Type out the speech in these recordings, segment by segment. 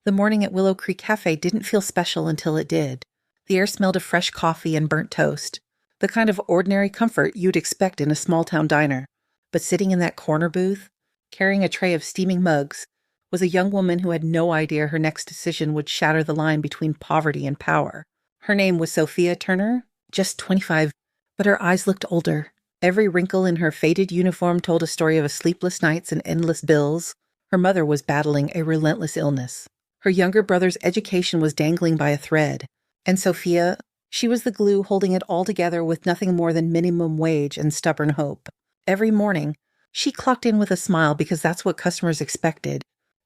The morning at Willow Creek Cafe didn't feel special until it did. The air smelled of fresh coffee and burnt toast, the kind of ordinary comfort you'd expect in a small-town diner. But sitting in that corner booth, carrying a tray of steaming mugs, was a young woman who had no idea her next decision would shatter the line between poverty and power. Her name was Sophia Turner, just 25, but her eyes looked older. Every wrinkle in her faded uniform told a story of sleepless nights and endless bills. Her mother was battling a relentless illness. Her younger brother's education was dangling by a thread. And Sophia, she was the glue holding it all together with nothing more than minimum wage and stubborn hope. Every morning, she clocked in with a smile because that's what customers expected.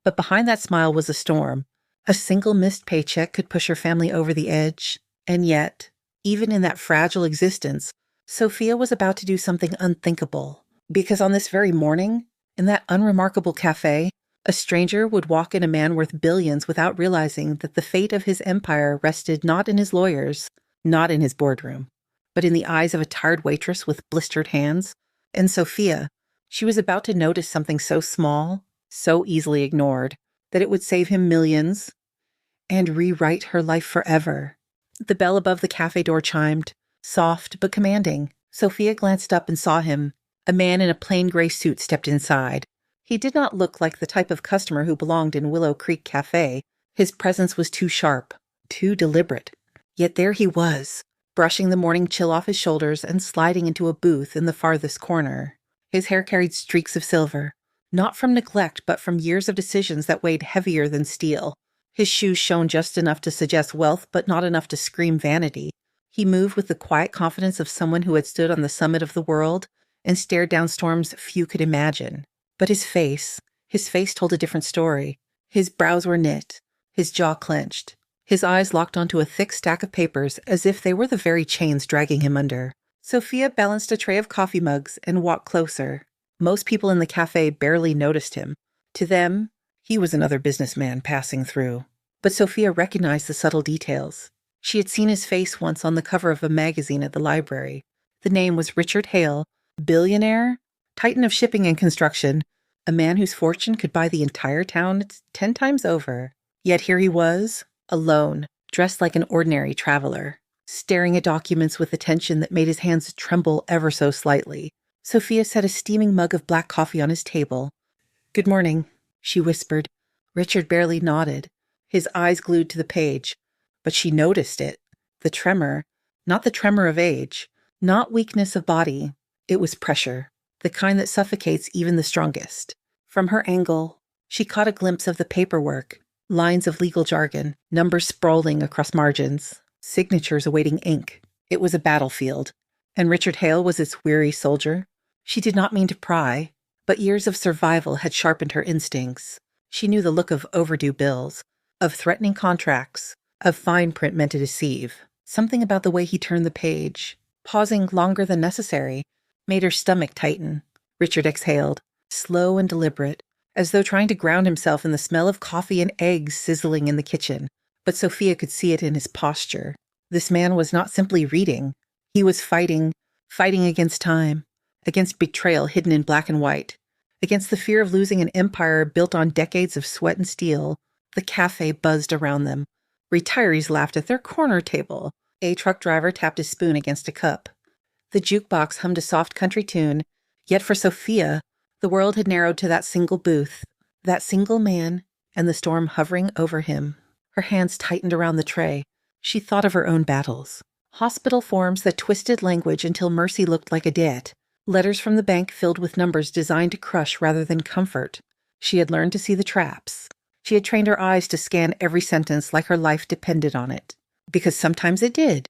But behind that smile was a storm. A single missed paycheck could push her family over the edge. And yet, even in that fragile existence, Sophia was about to do something unthinkable. Because on this very morning, in that unremarkable cafe, a stranger would walk in a man worth billions without realizing that the fate of his empire rested not in his lawyers, not in his boardroom, but in the eyes of a tired waitress with blistered hands. And Sophia, she was about to notice something so small, so easily ignored, that it would save him millions and rewrite her life forever. The bell above the cafe door chimed, soft but commanding. Sophia glanced up and saw him. A man in a plain gray suit stepped inside. He did not look like the type of customer who belonged in Willow Creek Cafe. His presence was too sharp, too deliberate. Yet there he was, brushing the morning chill off his shoulders and sliding into a booth in the farthest corner. His hair carried streaks of silver, not from neglect but from years of decisions that weighed heavier than steel. His shoes shone just enough to suggest wealth but not enough to scream vanity. He moved with the quiet confidence of someone who had stood on the summit of the world and stared down storms few could imagine. But his face told a different story. His brows were knit, his jaw clenched, his eyes locked onto a thick stack of papers as if they were the very chains dragging him under. Sophia balanced a tray of coffee mugs and walked closer. Most people in the cafe barely noticed him. To them, he was another businessman passing through. But Sophia recognized the subtle details. She had seen his face once on the cover of a magazine at the library. The name was Richard Hale, Billionaire, titan of shipping and construction, a man whose fortune could buy the entire town 10 times over. Yet here he was, alone, dressed like an ordinary traveler, staring at documents with a tension that made his hands tremble ever so slightly. Sophia set a steaming mug of black coffee on his table. "Good morning," she whispered. Richard barely nodded, his eyes glued to the page. But she noticed it. The tremor, not the tremor of age, not weakness of body. It was pressure, the kind that suffocates even the strongest. From her angle, she caught a glimpse of the paperwork, lines of legal jargon, numbers sprawling across margins, signatures awaiting ink. It was a battlefield, and Richard Hale was its weary soldier. She did not mean to pry, but years of survival had sharpened her instincts. She knew the look of overdue bills, of threatening contracts, of fine print meant to deceive. Something about the way he turned the page, pausing longer than necessary, made her stomach tighten. Richard exhaled, slow and deliberate, as though trying to ground himself in the smell of coffee and eggs sizzling in the kitchen. But Sophia could see it in his posture. This man was not simply reading. He was fighting against time, against betrayal hidden in black and white, against the fear of losing an empire built on decades of sweat and steel. The cafe buzzed around them. Retirees laughed at their corner table. A truck driver tapped his spoon against a cup. The jukebox hummed a soft country tune, yet for Sophia, the world had narrowed to that single booth, that single man, and the storm hovering over him. Her hands tightened around the tray. She thought of her own battles. Hospital forms that twisted language until mercy looked like a debt. Letters from the bank filled with numbers designed to crush rather than comfort. She had learned to see the traps. She had trained her eyes to scan every sentence like her life depended on it. Because sometimes it did.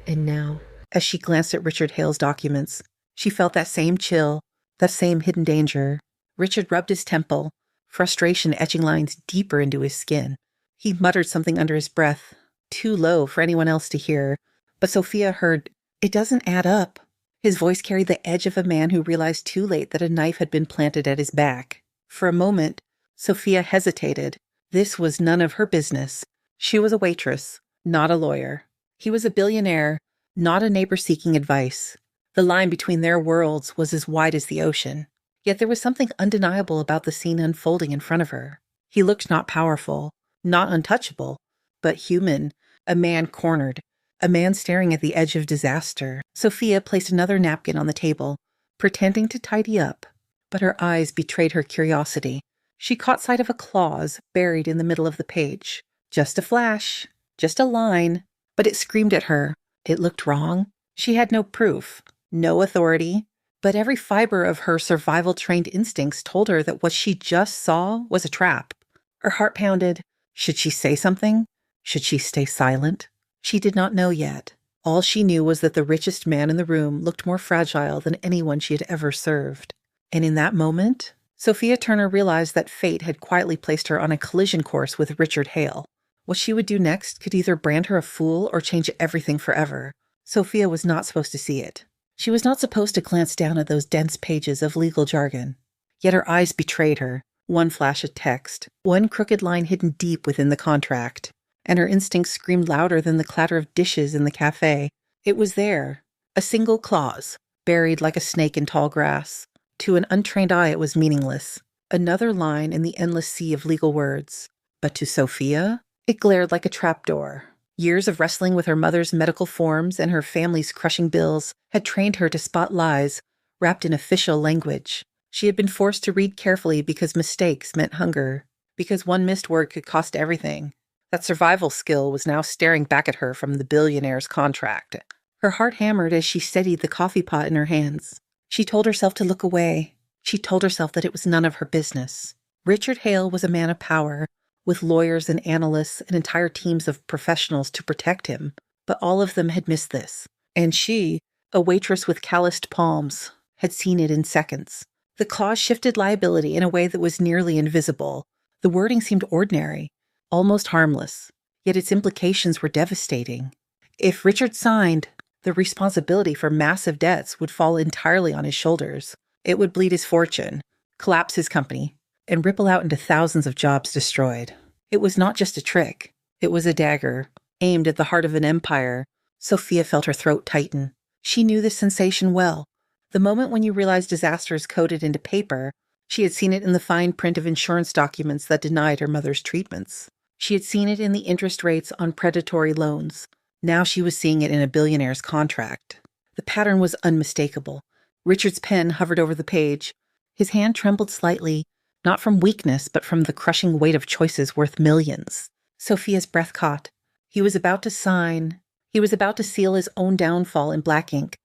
And now, as she glanced at Richard Hale's documents, she felt that same chill, that same hidden danger. Richard rubbed his temple, frustration etching lines deeper into his skin. He muttered something under his breath, too low for anyone else to hear. But Sophia heard, "It doesn't add up." His voice carried the edge of a man who realized too late that a knife had been planted at his back. For a moment, Sophia hesitated. This was none of her business. She was a waitress, not a lawyer. He was a billionaire, not a neighbor seeking advice. The line between their worlds was as wide as the ocean. Yet there was something undeniable about the scene unfolding in front of her. He looked not powerful, Not untouchable, but human. A man cornered. A man staring at the edge of disaster. Sophia placed another napkin on the table, pretending to tidy up, but her eyes betrayed her curiosity. She caught sight of a clause buried in the middle of the page. Just a flash. Just a line. But it screamed at her. It looked wrong. She had no proof. No authority. But every fiber of her survival-trained instincts told her that what she just saw was a trap. Her heart pounded. Should she say something? Should she stay silent? She did not know yet. All she knew was that the richest man in the room looked more fragile than anyone she had ever served. And in that moment, Sophia Turner realized that fate had quietly placed her on a collision course with Richard Hale. What she would do next could either brand her a fool or change everything forever. Sophia was not supposed to see it. She was not supposed to glance down at those dense pages of legal jargon. Yet her eyes betrayed her. One flash of text, one crooked line hidden deep within the contract. And her instincts screamed louder than the clatter of dishes in the cafe. It was there. A single clause, buried like a snake in tall grass. To an untrained eye it was meaningless. Another line in the endless sea of legal words. But to Sophia, it glared like a trapdoor. Years of wrestling with her mother's medical forms and her family's crushing bills had trained her to spot lies wrapped in official language. She had been forced to read carefully because mistakes meant hunger, because one missed word could cost everything. That survival skill was now staring back at her from the billionaire's contract. Her heart hammered as she steadied the coffee pot in her hands. She told herself to look away. She told herself that it was none of her business. Richard Hale was a man of power, with lawyers and analysts and entire teams of professionals to protect him, but all of them had missed this. And she, a waitress with calloused palms, had seen it in seconds. The clause shifted liability in a way that was nearly invisible. The wording seemed ordinary, almost harmless, yet its implications were devastating. If Richard signed, the responsibility for massive debts would fall entirely on his shoulders. It would bleed his fortune, collapse his company, and ripple out into thousands of jobs destroyed. It was not just a trick. It was a dagger, aimed at the heart of an empire. Sophia felt her throat tighten. She knew this sensation well. The moment when you realize disaster is coded into paper, she had seen it in the fine print of insurance documents that denied her mother's treatments. She had seen it in the interest rates on predatory loans. Now she was seeing it in a billionaire's contract. The pattern was unmistakable. Richard's pen hovered over the page. His hand trembled slightly, not from weakness, but from the crushing weight of choices worth millions. Sophia's breath caught. He was about to sign. He was about to seal his own downfall in black ink.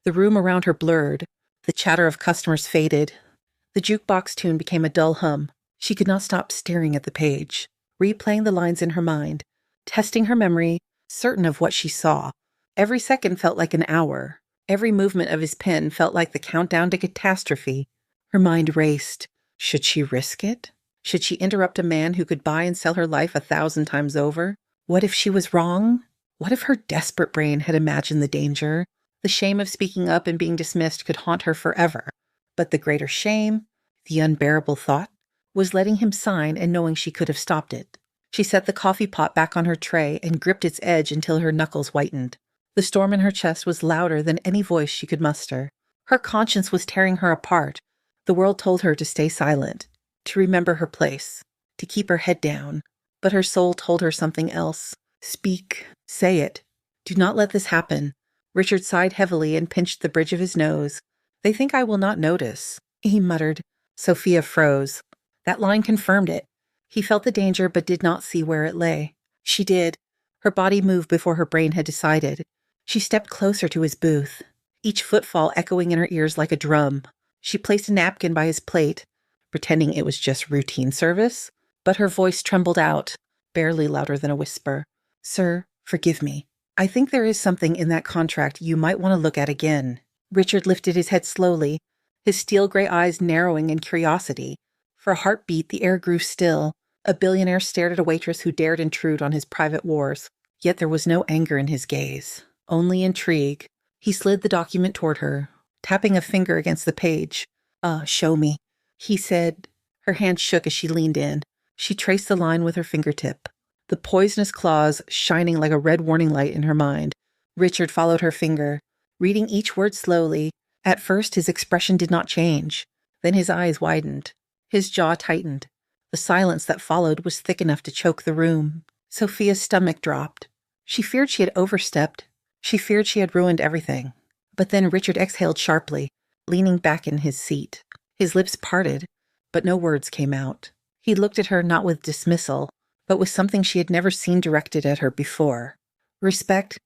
The room around her blurred. The chatter of customers faded. The jukebox tune became a dull hum. She could not stop staring at the page, replaying the lines in her mind, testing her memory, certain of what she saw. Every second felt like an hour. Every movement of his pen felt like the countdown to catastrophe. Her mind raced. Should she risk it? Should she interrupt a man who could buy and sell her life 1,000 times over? What if she was wrong? What if her desperate brain had imagined the danger? The shame of speaking up and being dismissed could haunt her forever. But the greater shame, the unbearable thought, was letting him sign and knowing she could have stopped it. She set the coffee pot back on her tray and gripped its edge until her knuckles whitened. The storm in her chest was louder than any voice she could muster. Her conscience was tearing her apart. The world told her to stay silent, to remember her place, to keep her head down. But her soul told her something else. Speak, say it. Do not let this happen. Richard sighed heavily and pinched the bridge of his nose. They think I will not notice, he muttered. Sophia froze. That line confirmed it. He felt the danger but did not see where it lay. She did. Her body moved before her brain had decided. She stepped closer to his booth, each footfall echoing in her ears like a drum. She placed a napkin by his plate, pretending it was just routine service, but her voice trembled out, barely louder than a whisper. Sir, forgive me. I think there is something in that contract you might want to look at again. Richard lifted his head slowly, his steel gray eyes narrowing in curiosity. For a heartbeat, the air grew still. A billionaire stared at a waitress who dared intrude on his private wars. Yet there was no anger in his gaze, only intrigue. He slid the document toward her, tapping a finger against the page. Show me, he said. Her hand shook as she leaned in. She traced the line with her fingertip, the poisonous clause shining like a red warning light in her mind. Richard followed her finger, reading each word slowly. At first, his expression did not change. Then his eyes widened. His jaw tightened. The silence that followed was thick enough to choke the room. Sophia's stomach dropped. She feared she had overstepped. She feared she had ruined everything. But then Richard exhaled sharply, leaning back in his seat. His lips parted, but no words came out. He looked at her not with dismissal, but with something she had never seen directed at her before. Respect.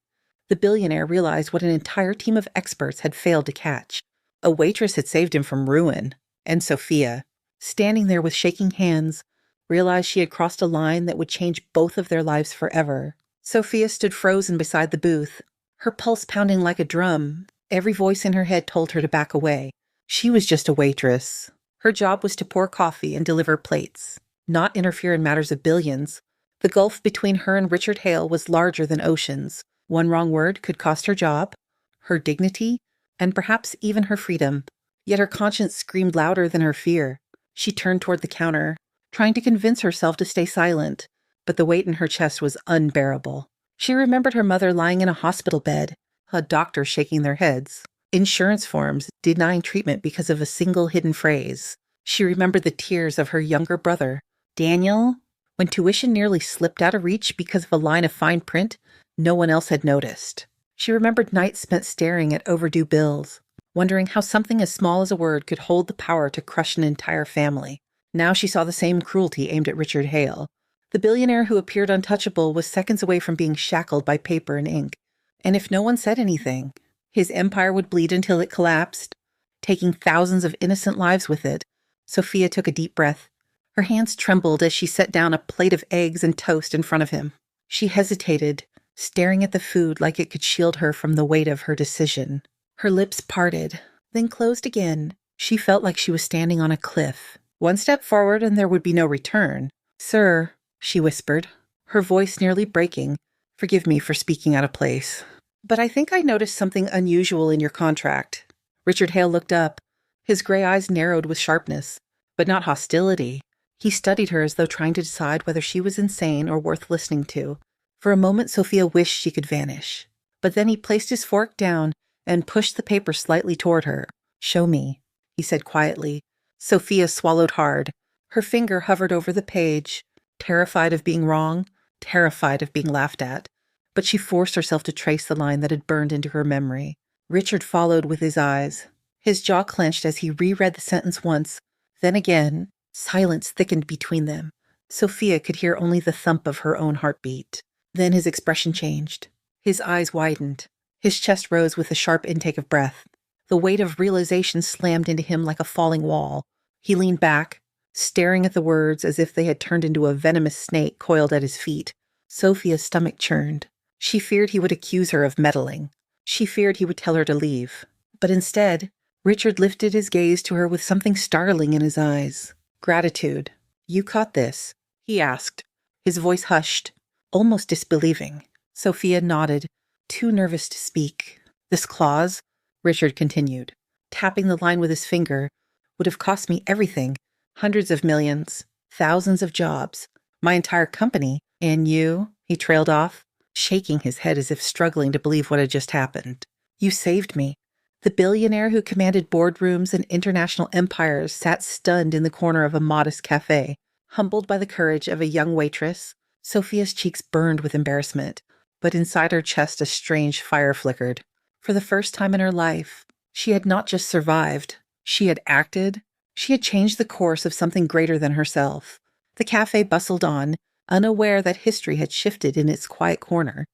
The billionaire realized what an entire team of experts had failed to catch. A waitress had saved him from ruin, and Sophia, standing there with shaking hands, realized she had crossed a line that would change both of their lives forever. Sophia stood frozen beside the booth, her pulse pounding like a drum. Every voice in her head told her to back away. She was just a waitress. Her job was to pour coffee and deliver plates, not interfere in matters of billions. The gulf between her and Richard Hale was larger than oceans. One wrong word could cost her job, her dignity, and perhaps even her freedom. Yet her conscience screamed louder than her fear. She turned toward the counter, trying to convince herself to stay silent, but the weight in her chest was unbearable. She remembered her mother lying in a hospital bed, a doctor shaking their heads, insurance forms denying treatment because of a single hidden phrase. She remembered the tears of her younger brother, Daniel, when tuition nearly slipped out of reach because of a line of fine print no one else had noticed. She remembered nights spent staring at overdue bills, wondering how something as small as a word could hold the power to crush an entire family. Now she saw the same cruelty aimed at Richard Hale. The billionaire who appeared untouchable was seconds away from being shackled by paper and ink. And if no one said anything, his empire would bleed until it collapsed, taking thousands of innocent lives with it. Sophia took a deep breath. Her hands trembled as she set down a plate of eggs and toast in front of him. She hesitated, staring at the food like it could shield her from the weight of her decision. Her lips parted, then closed again. She felt like she was standing on a cliff. One step forward and there would be no return. "Sir," she whispered, her voice nearly breaking, "forgive me for speaking out of place, but I think I noticed something unusual in your contract." Richard Hale looked up. His gray eyes narrowed with sharpness, but not hostility. He studied her as though trying to decide whether she was insane or worth listening to. For a moment, Sophia wished she could vanish. But then he placed his fork down and pushed the paper slightly toward her. "Show me," he said quietly. Sophia swallowed hard. Her finger hovered over the page, terrified of being wrong, terrified of being laughed at. But she forced herself to trace the line that had burned into her memory. Richard followed with his eyes. His jaw clenched as he reread the sentence once, then again. Silence thickened between them. Sophia could hear only the thump of her own heartbeat. Then his expression changed. His eyes widened. His chest rose with a sharp intake of breath. The weight of realization slammed into him like a falling wall. He leaned back, staring at the words as if they had turned into a venomous snake coiled at his feet. Sophia's stomach churned. She feared he would accuse her of meddling. She feared he would tell her to leave. But instead, Richard lifted his gaze to her with something startling in his eyes. "Gratitude. You caught this?" he asked, his voice hushed, almost disbelieving. Sophia nodded, too nervous to speak. "This clause," Richard continued, tapping the line with his finger, "would have cost me everything. Hundreds of millions, thousands of jobs, my entire company, and you," he trailed off, shaking his head as if struggling to believe what had just happened. "You saved me." The billionaire who commanded boardrooms and international empires sat stunned in the corner of a modest cafe, humbled by the courage of a young waitress. Sophia's cheeks burned with embarrassment, but inside her chest a strange fire flickered. For the first time in her life, she had not just survived, she had acted. She had changed the course of something greater than herself. The cafe bustled on, unaware that history had shifted in its quiet corner.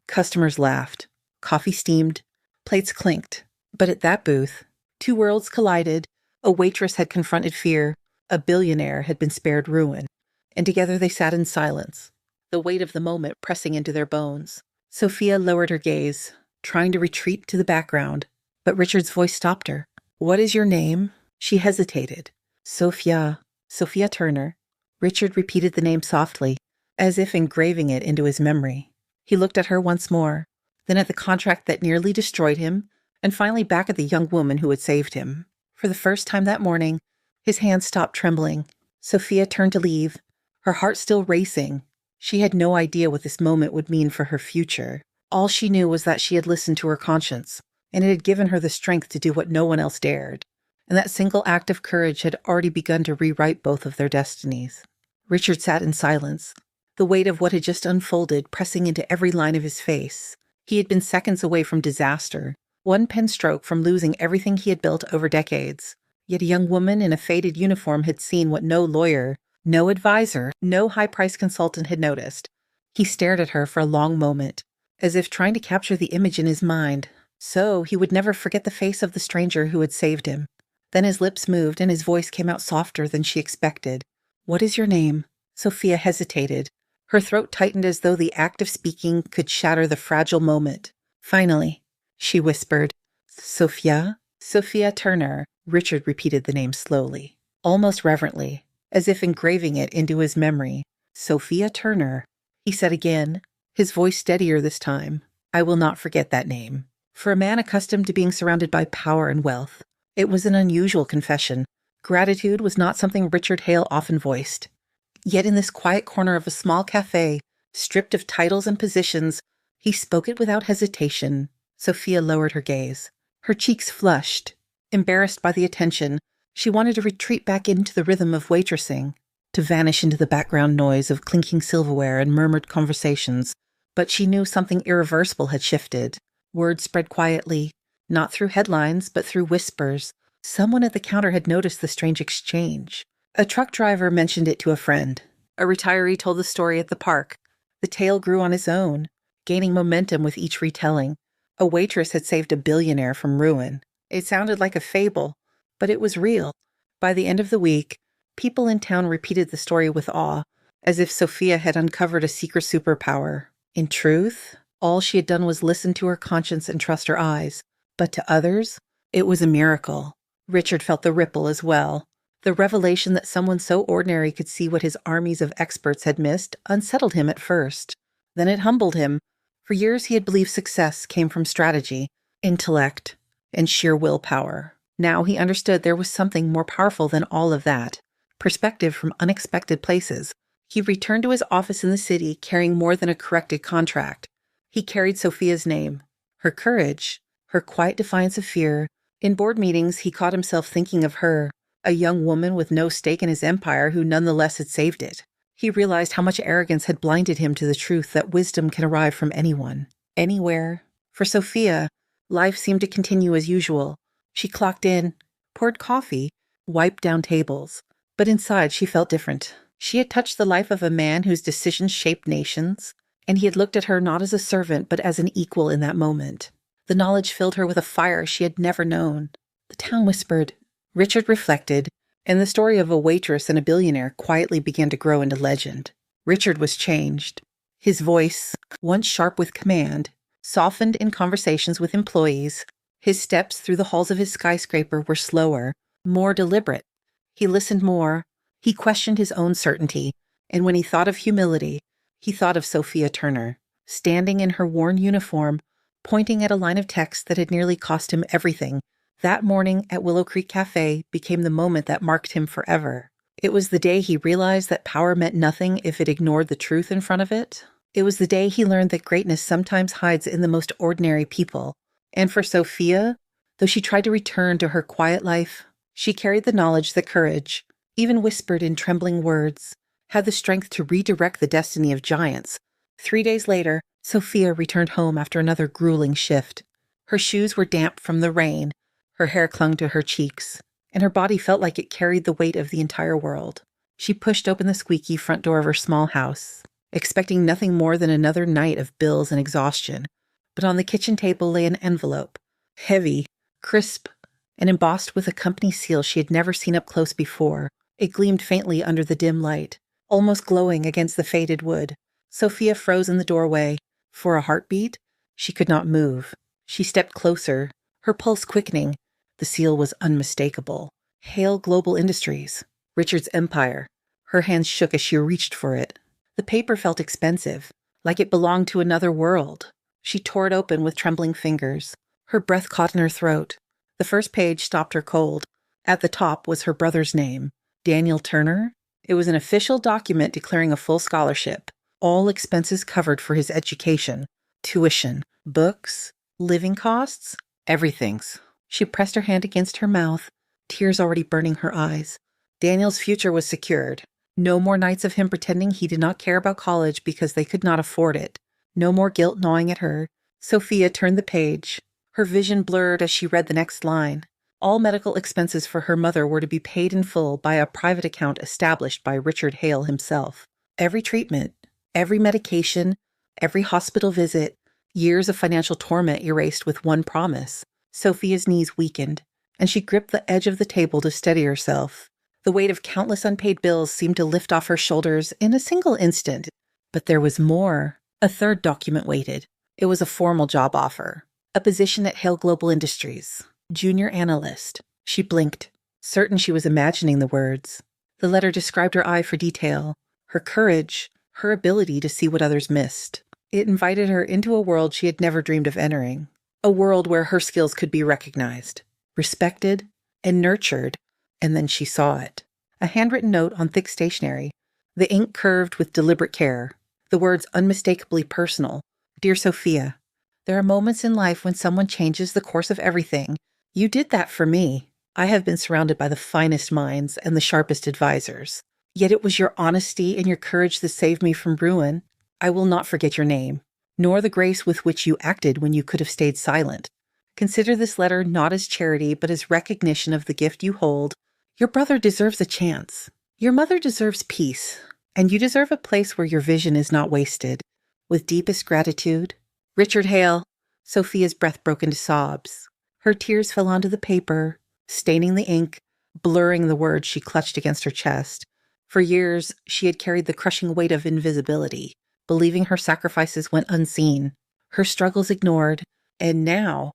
Customers laughed. Coffee steamed. Plates clinked. But at that booth, two worlds collided. A waitress had confronted fear. A billionaire had been spared ruin. And together they sat in silence, the weight of the moment pressing into their bones. Sophia lowered her gaze, trying to retreat to the background. But Richard's voice stopped her. "What is your name?" She hesitated. "Sophia Turner." Richard repeated the name softly, as if engraving it into his memory. He looked at her once more, then at the contract that nearly destroyed him, and finally back at the young woman who had saved him. For the first time that morning, his hands stopped trembling. Sophia turned to leave, her heart still racing. She had no idea what this moment would mean for her future. All she knew was that she had listened to her conscience, and it had given her the strength to do what no one else dared. And that single act of courage had already begun to rewrite both of their destinies. Richard sat in silence, the weight of what had just unfolded pressing into every line of his face. He had been seconds away from disaster, one pen stroke from losing everything he had built over decades. Yet a young woman in a faded uniform had seen what no lawyer, no advisor, no high-priced consultant had noticed. He stared at her for a long moment, as if trying to capture the image in his mind, so he would never forget the face of the stranger who had saved him. Then his lips moved and his voice came out softer than she expected. "What is your name?" Sophia hesitated. Her throat tightened as though the act of speaking could shatter the fragile moment. "Finally," she whispered. "Sophia?" "Sophia Turner." Richard repeated the name slowly, almost reverently, as if engraving it into his memory. "Sophia Turner," he said again, his voice steadier this time. "I will not forget that name." For a man accustomed to being surrounded by power and wealth, it was an unusual confession. Gratitude was not something Richard Hale often voiced. Yet in this quiet corner of a small cafe, stripped of titles and positions, he spoke it without hesitation. Sophia lowered her gaze. Her cheeks flushed. Embarrassed by the attention, she wanted to retreat back into the rhythm of waitressing, to vanish into the background noise of clinking silverware and murmured conversations. But she knew something irreversible had shifted. Word spread quietly, not through headlines, but through whispers. Someone at the counter had noticed the strange exchange. A truck driver mentioned it to a friend. A retiree told the story at the park. The tale grew on its own, gaining momentum with each retelling. A waitress had saved a billionaire from ruin. It sounded like a fable, but it was real. By the end of the week, people in town repeated the story with awe, as if Sophia had uncovered a secret superpower. In truth, all she had done was listen to her conscience and trust her eyes. But to others, it was a miracle. Richard felt the ripple as well. The revelation that someone so ordinary could see what his armies of experts had missed unsettled him at first. Then it humbled him. For years he had believed success came from strategy, intellect, and sheer willpower. Now he understood there was something more powerful than all of that. Perspective from unexpected places. He returned to his office in the city carrying more than a corrected contract. He carried Sophia's name, her courage, her quiet defiance of fear. In board meetings, he caught himself thinking of her, a young woman with no stake in his empire who nonetheless had saved it. He realized how much arrogance had blinded him to the truth that wisdom can arrive from anyone, anywhere. For Sophia, life seemed to continue as usual. She clocked in, poured coffee, wiped down tables. But inside she felt different. She had touched the life of a man whose decisions shaped nations, and he had looked at her not as a servant but as an equal in that moment. The knowledge filled her with a fire she had never known. The town whispered. Richard reflected, and the story of a waitress and a billionaire quietly began to grow into legend. Richard was changed. His voice, once sharp with command, softened in conversations with employees. His steps through the halls of his skyscraper were slower, more deliberate. He listened more. He questioned his own certainty, and when he thought of humility, he thought of Sophia Turner, standing in her worn uniform, pointing at a line of text that had nearly cost him everything. That morning at Willow Creek Cafe became the moment that marked him forever. It was the day he realized that power meant nothing if it ignored the truth in front of it. It was the day he learned that greatness sometimes hides in the most ordinary people. And for Sophia, though she tried to return to her quiet life, she carried the knowledge that courage, even whispered in trembling words, had the strength to redirect the destiny of giants. 3 days later, Sophia returned home after another grueling shift. Her shoes were damp from the rain, her hair clung to her cheeks, and her body felt like it carried the weight of the entire world. She pushed open the squeaky front door of her small house, expecting nothing more than another night of bills and exhaustion. But on the kitchen table lay an envelope, heavy, crisp, and embossed with a company seal she had never seen up close before. It gleamed faintly under the dim light, almost glowing against the faded wood. Sophia froze in the doorway. For a heartbeat, she could not move. She stepped closer, her pulse quickening. The seal was unmistakable. Hale Global Industries, Richard's empire. Her hands shook as she reached for it. The paper felt expensive, like it belonged to another world. She tore it open with trembling fingers. Her breath caught in her throat. The first page stopped her cold. At the top was her brother's name, Daniel Turner. It was an official document declaring a full scholarship, all expenses covered for his education, tuition, books, living costs, everything's. She pressed her hand against her mouth, tears already burning her eyes. Daniel's future was secured. No more nights of him pretending he did not care about college because they could not afford it. No more guilt gnawing at her. Sophia turned the page. Her vision blurred as she read the next line. All medical expenses for her mother were to be paid in full by a private account established by Richard Hale himself. Every treatment, every medication, every hospital visit, years of financial torment erased with one promise. Sophia's knees weakened, and she gripped the edge of the table to steady herself. The weight of countless unpaid bills seemed to lift off her shoulders in a single instant. But there was more. A third document waited. It was a formal job offer. A position at Hale Global Industries. Junior analyst. She blinked, certain she was imagining the words. The letter described her eye for detail, her courage, her ability to see what others missed. It invited her into a world she had never dreamed of entering. A world where her skills could be recognized, respected, and nurtured. And then she saw it. A handwritten note on thick stationery, the ink curved with deliberate care, the words unmistakably personal. Dear Sophia, there are moments in life when someone changes the course of everything. You did that for me. I have been surrounded by the finest minds and the sharpest advisors. Yet it was your honesty and your courage that saved me from ruin. I will not forget your name, nor the grace with which you acted when you could have stayed silent. Consider this letter not as charity, but as recognition of the gift you hold. Your brother deserves a chance. Your mother deserves peace. And you deserve a place where your vision is not wasted. With deepest gratitude, Richard Hale. Sophia's breath broke into sobs. Her tears fell onto the paper, staining the ink, blurring the words she clutched against her chest. For years, she had carried the crushing weight of invisibility, believing her sacrifices went unseen, her struggles ignored, and now,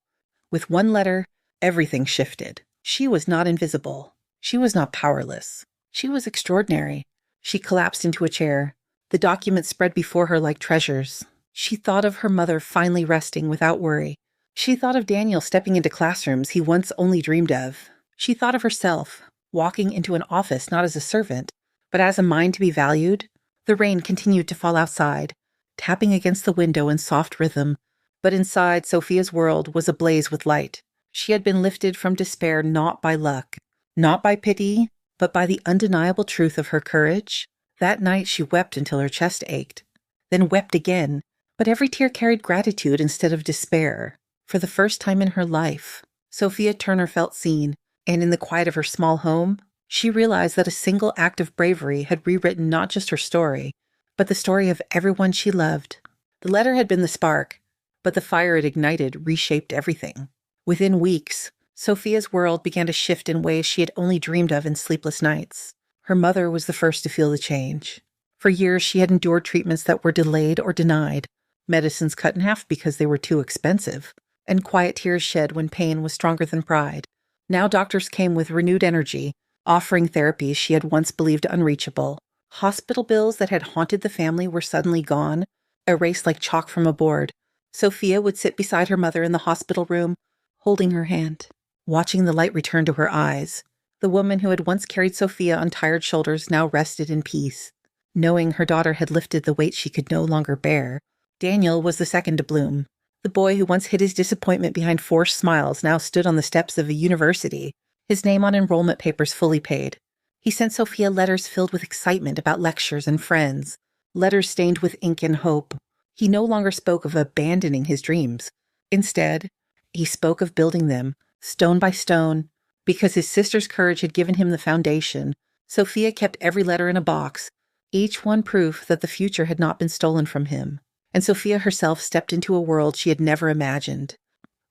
with one letter, everything shifted. She was not invisible. She was not powerless. She was extraordinary. She collapsed into a chair. The documents spread before her like treasures. She thought of her mother finally resting without worry. She thought of Daniel stepping into classrooms he once only dreamed of. She thought of herself, walking into an office not as a servant, but as a mind to be valued. The rain continued to fall outside, tapping against the window in soft rhythm, but inside Sophia's world was ablaze with light. She had been lifted from despair not by luck, not by pity, but by the undeniable truth of her courage. That night she wept until her chest ached, then wept again, but every tear carried gratitude instead of despair. For the first time in her life, Sophia Turner felt seen, and in the quiet of her small home, she realized that a single act of bravery had rewritten not just her story, but the story of everyone she loved. The letter had been the spark, but the fire it ignited reshaped everything. Within weeks, Sophia's world began to shift in ways she had only dreamed of in sleepless nights. Her mother was the first to feel the change. For years, she had endured treatments that were delayed or denied, medicines cut in half because they were too expensive, and quiet tears shed when pain was stronger than pride. Now doctors came with renewed energy, offering therapies she had once believed unreachable. Hospital bills that had haunted the family were suddenly gone, erased like chalk from a board. Sophia would sit beside her mother in the hospital room, holding her hand, watching the light return to her eyes. The woman who had once carried Sophia on tired shoulders now rested in peace, knowing her daughter had lifted the weight she could no longer bear. Daniel was the second to bloom. The boy who once hid his disappointment behind forced smiles now stood on the steps of a university, his name on enrollment papers fully paid. He sent Sophia letters filled with excitement about lectures and friends, letters stained with ink and hope. He no longer spoke of abandoning his dreams. Instead, he spoke of building them, stone by stone. Because his sister's courage had given him the foundation, Sophia kept every letter in a box, each one proof that the future had not been stolen from him. And Sophia herself stepped into a world she had never imagined.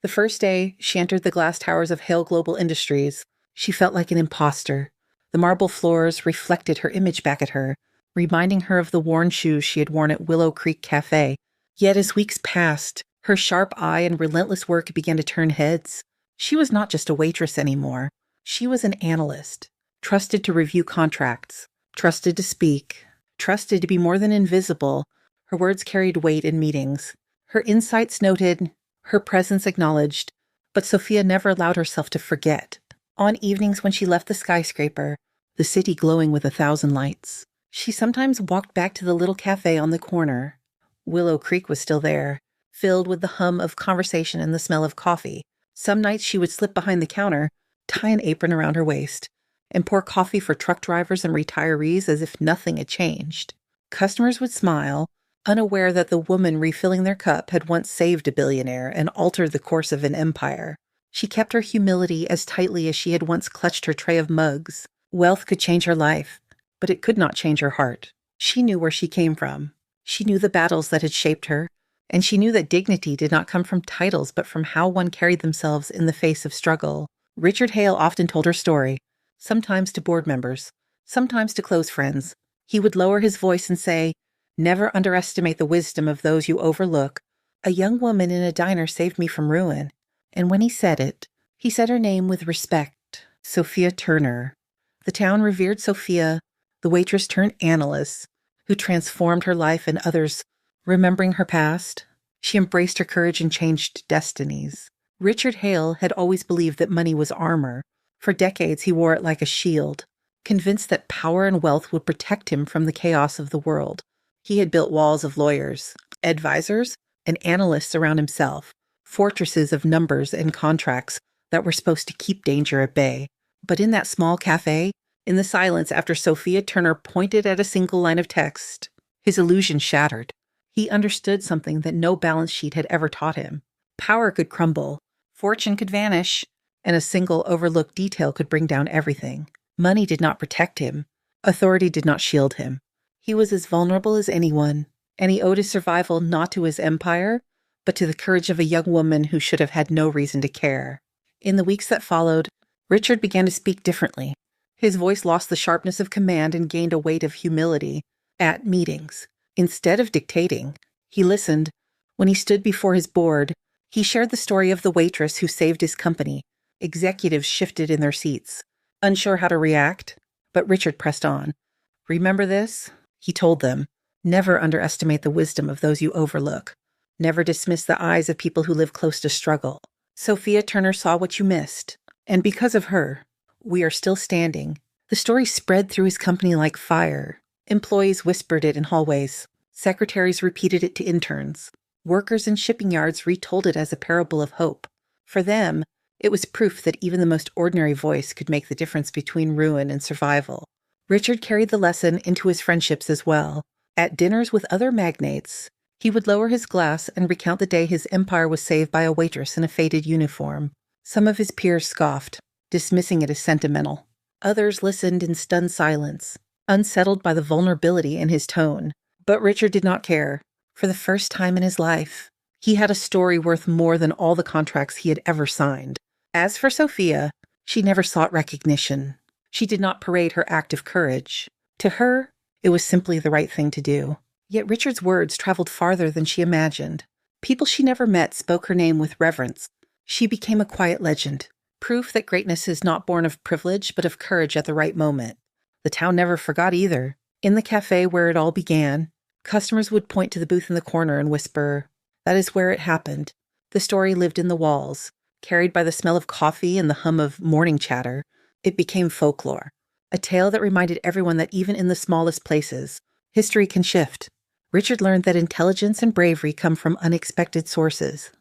The first day she entered the glass towers of Hale Global Industries, she felt like an imposter. The marble floors reflected her image back at her, reminding her of the worn shoes she had worn at Willow Creek Cafe. Yet as weeks passed, her sharp eye and relentless work began to turn heads. She was not just a waitress anymore. She was an analyst, trusted to review contracts, trusted to speak, trusted to be more than invisible. Her words carried weight in meetings. Her insights noted, her presence acknowledged, but Sophia never allowed herself to forget. On evenings when she left the skyscraper, the city glowing with 1,000 lights, she sometimes walked back to the little cafe on the corner. Willow Creek was still there, filled with the hum of conversation and the smell of coffee. Some nights she would slip behind the counter, tie an apron around her waist, and pour coffee for truck drivers and retirees as if nothing had changed. Customers would smile, unaware that the woman refilling their cup had once saved a billionaire and altered the course of an empire. She kept her humility as tightly as she had once clutched her tray of mugs. Wealth could change her life, but it could not change her heart. She knew where she came from. She knew the battles that had shaped her, and she knew that dignity did not come from titles but from how one carried themselves in the face of struggle. Richard Hale often told her story, sometimes to board members, sometimes to close friends. He would lower his voice and say, "Never underestimate the wisdom of those you overlook. A young woman in a diner saved me from ruin." And when he said her name with respect, Sophia Turner. The town revered Sophia, the waitress turned analyst, who transformed her life and others. Remembering her past, she embraced her courage and changed destinies. Richard Hale had always believed that money was armor. For decades, he wore it like a shield, convinced that power and wealth would protect him from the chaos of the world. He had built walls of lawyers, advisors, and analysts around himself, fortresses of numbers and contracts that were supposed to keep danger at bay. But in that small cafe, in the silence after Sophia Turner pointed at a single line of text, his illusion shattered. He understood something that no balance sheet had ever taught him. Power could crumble, fortune could vanish, and a single overlooked detail could bring down everything. Money did not protect him. Authority did not shield him. He was as vulnerable as anyone, and he owed his survival not to his empire, but to the courage of a young woman who should have had no reason to care. In the weeks that followed, Richard began to speak differently. His voice lost the sharpness of command and gained a weight of humility. At meetings, instead of dictating, he listened. When he stood before his board, he shared the story of the waitress who saved his company. Executives shifted in their seats, unsure how to react, but Richard pressed on. "Remember this?" he told them. "Never underestimate the wisdom of those you overlook. Never dismiss the eyes of people who live close to struggle. Sophia Turner saw what you missed, and because of her, we are still standing." The story spread through his company like fire. Employees whispered it in hallways. Secretaries repeated it to interns. Workers in shipping yards retold it as a parable of hope. For them, it was proof that even the most ordinary voice could make the difference between ruin and survival. Richard carried the lesson into his friendships as well. At dinners with other magnates, he would lower his glass and recount the day his empire was saved by a waitress in a faded uniform. Some of his peers scoffed, dismissing it as sentimental. Others listened in stunned silence, unsettled by the vulnerability in his tone. But Richard did not care. For the first time in his life, he had a story worth more than all the contracts he had ever signed. As for Sophia, she never sought recognition. She did not parade her act of courage. To her, it was simply the right thing to do. Yet Richard's words traveled farther than she imagined. People she never met spoke her name with reverence. She became a quiet legend, proof that greatness is not born of privilege but of courage at the right moment. The town never forgot either. In the cafe where it all began, customers would point to the booth in the corner and whisper, "That is where it happened." The story lived in the walls. Carried by the smell of coffee and the hum of morning chatter, it became folklore, a tale that reminded everyone that even in the smallest places, history can shift. Richard learned that intelligence and bravery come from unexpected sources.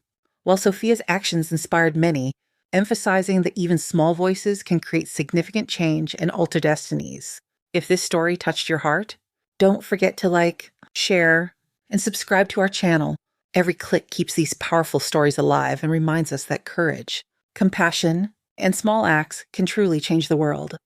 While Sophia's actions inspired many, emphasizing that even small voices can create significant change and alter destinies. If this story touched your heart, don't forget to like, share, and subscribe to our channel. Every click keeps these powerful stories alive and reminds us that courage, compassion, and small acts can truly change the world.